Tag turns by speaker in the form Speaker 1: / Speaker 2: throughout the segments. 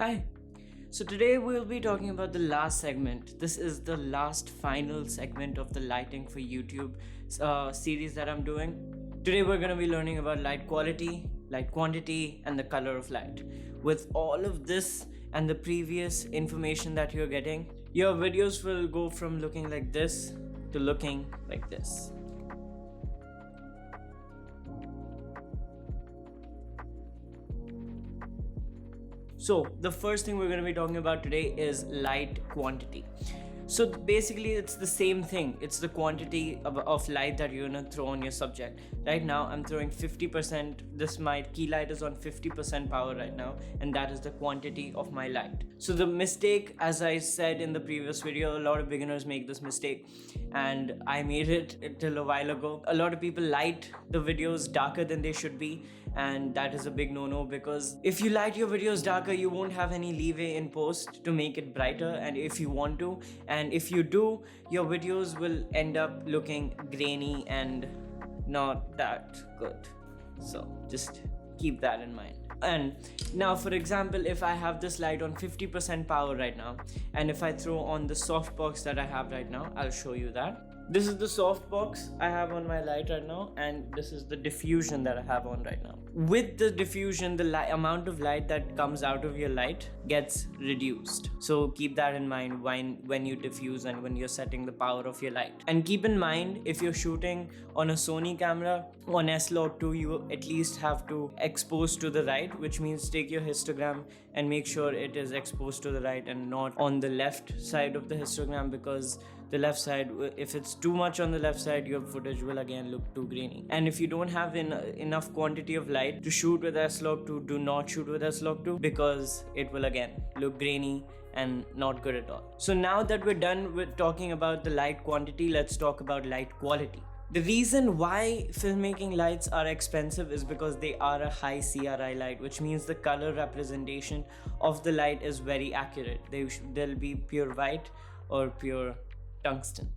Speaker 1: Hi. So today we'll be talking about the last segment. This is the last final segment of the lighting for YouTube series that I'm doing. Today we're going to be learning about light quality, light quantity, and the color of light. With all of this and the previous information that you're getting, your videos will go from looking like this to looking like this. So the first thing we're going to be talking about today is light quantity. So basically it's the same thing. It's the quantity of light that you're going to throw on your subject. Right now I'm throwing 50%. My key light is on 50% power right now, and that is the quantity of my light. So the mistake, as I said in the previous video, a lot of beginners make this mistake, and I made it till a while ago. A lot of people light the videos darker than they should be, and that is a big no-no, because if you light your videos darker, you won't have any leeway in post to make it brighter, and if you want to, and if you do, your videos will end up looking grainy and not that good. So just keep that in mind. And now, for example, if I have this light on 50% power right now, and if I throw on the softbox that I have right now, I'll show you that. This is the softbox I have on my light right now, and this is the diffusion that I have on right now. With the diffusion, the amount of light that comes out of your light gets reduced. So keep that in mind when you diffuse and when you're setting the power of your light. And keep in mind, if you're shooting on a Sony camera on S-Log2, you at least have to expose to the right, which means take your histogram and make sure it is exposed to the right and not on the left side of the histogram, because the left side, if it's too much on the left side, your footage will again look too grainy. And if you don't have enough quantity of light to shoot with S-Log2, do not shoot with S-Log2, because it will again look grainy and not good at all. So now that we're done with talking about the light quantity, let's talk about light quality. The reason why filmmaking lights are expensive is because they are a high CRI light, which means the color representation of the light is very accurate. They'll be pure white or pure tungsten.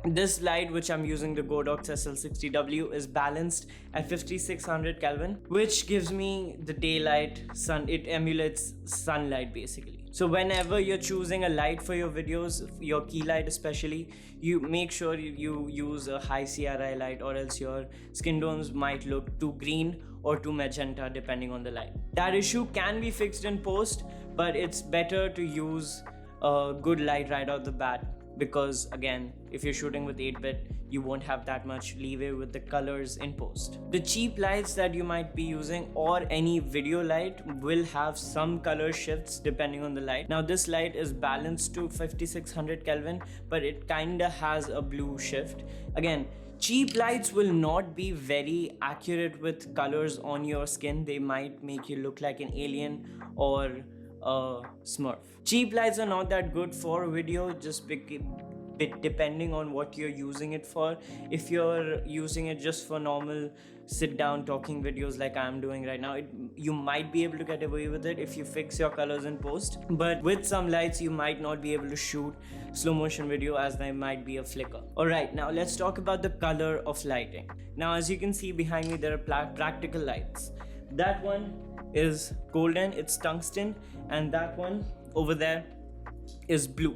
Speaker 1: This light, which I'm using, the Godox SL60W, is balanced at 5600 Kelvin, which gives me the daylight sun. It emulates sunlight basically. So whenever you're choosing a light for your videos, your key light especially, you make sure you use a high CRI light, or else your skin tones might look too green or too magenta depending on the light. That issue can be fixed in post, but it's better to use a good light right out the bat, because again, if you're shooting with 8-bit, you won't have that much leeway with the colors in post. The cheap lights that you might be using, or any video light, will have some color shifts depending on the light. Now this light is balanced to 5600 Kelvin, but it kinda has a blue shift. Again, cheap lights will not be very accurate with colors on your skin. They might make you look like an alien or a smurf. Cheap lights are not that good for video, just depending on what you're using it for. If you're using it just for normal sit down talking videos like I'm doing right now, you might be able to get away with it if you fix your colors in post. But with some lights, you might not be able to shoot slow motion video, as there might be a flicker. Alright, now let's talk about the color of lighting. Now as you can see behind me, there are practical lights. That one is golden, it's tungsten, and that one over there is blue,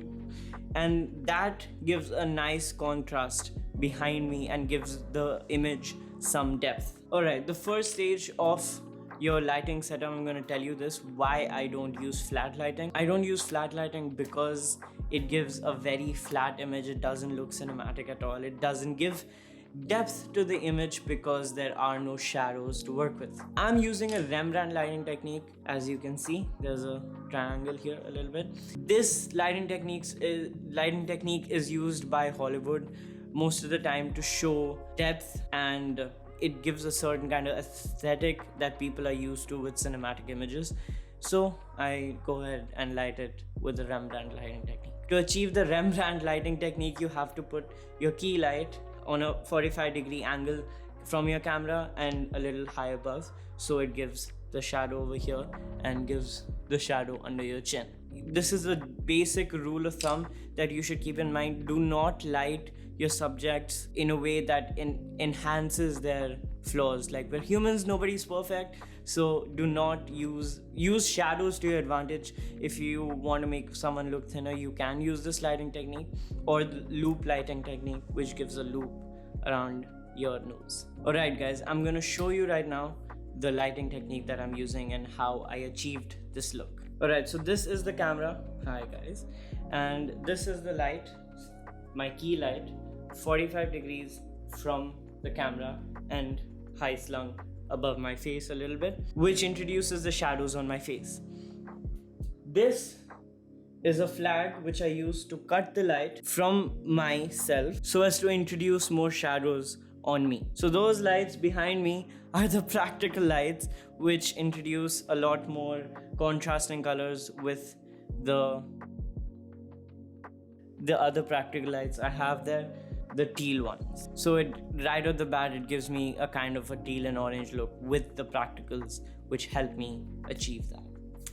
Speaker 1: and that gives a nice contrast behind me and gives the image some depth. Alright, the first stage of your lighting setup, I'm going to tell you this, why I don't use flat lighting. I don't use flat lighting because it gives a very flat image. It doesn't look cinematic at all. It doesn't give depth to the image because there are no shadows to work with. I'm using a Rembrandt lighting technique. As you can see, there's a triangle here a little bit. This lighting technique is used by Hollywood most of the time to show depth, and it gives a certain kind of aesthetic that people are used to with cinematic images. So I go ahead and light it with the Rembrandt lighting technique. To achieve the Rembrandt lighting technique, you have to put your key light on a 45-degree angle from your camera and a little high above, so it gives the shadow over here and gives the shadow under your chin. This is a basic rule of thumb that you should keep in mind. Do not light your subjects in a way that enhances their flaws. Like, we're humans, nobody's perfect, so do not use shadows to your advantage. If you want to make someone look thinner, you can use this lighting technique, or the loop lighting technique, which gives a loop around your nose. Alright guys, I'm gonna show you right now the lighting technique that I'm using and how I achieved this look. Alright, so this is the camera. Hi guys. And this is the light, my key light, 45 degrees from the camera and high slung above my face a little bit, which introduces the shadows on my face. This is a flag which I use to cut the light from myself so as to introduce more shadows on me. So those lights behind me are the practical lights, which introduce a lot more contrasting colors with the other practical lights I have there, the teal ones. So it right off the bat, it gives me a kind of a teal and orange look with the practicals, which help me achieve that.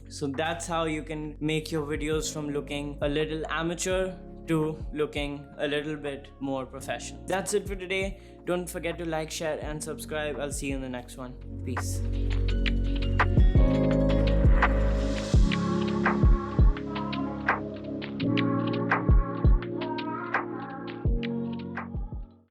Speaker 1: So that's how you can make your videos from looking a little amateur to looking a little bit more professional. That's it for today. Don't forget to like, share and subscribe. I'll see you in the next one. Peace.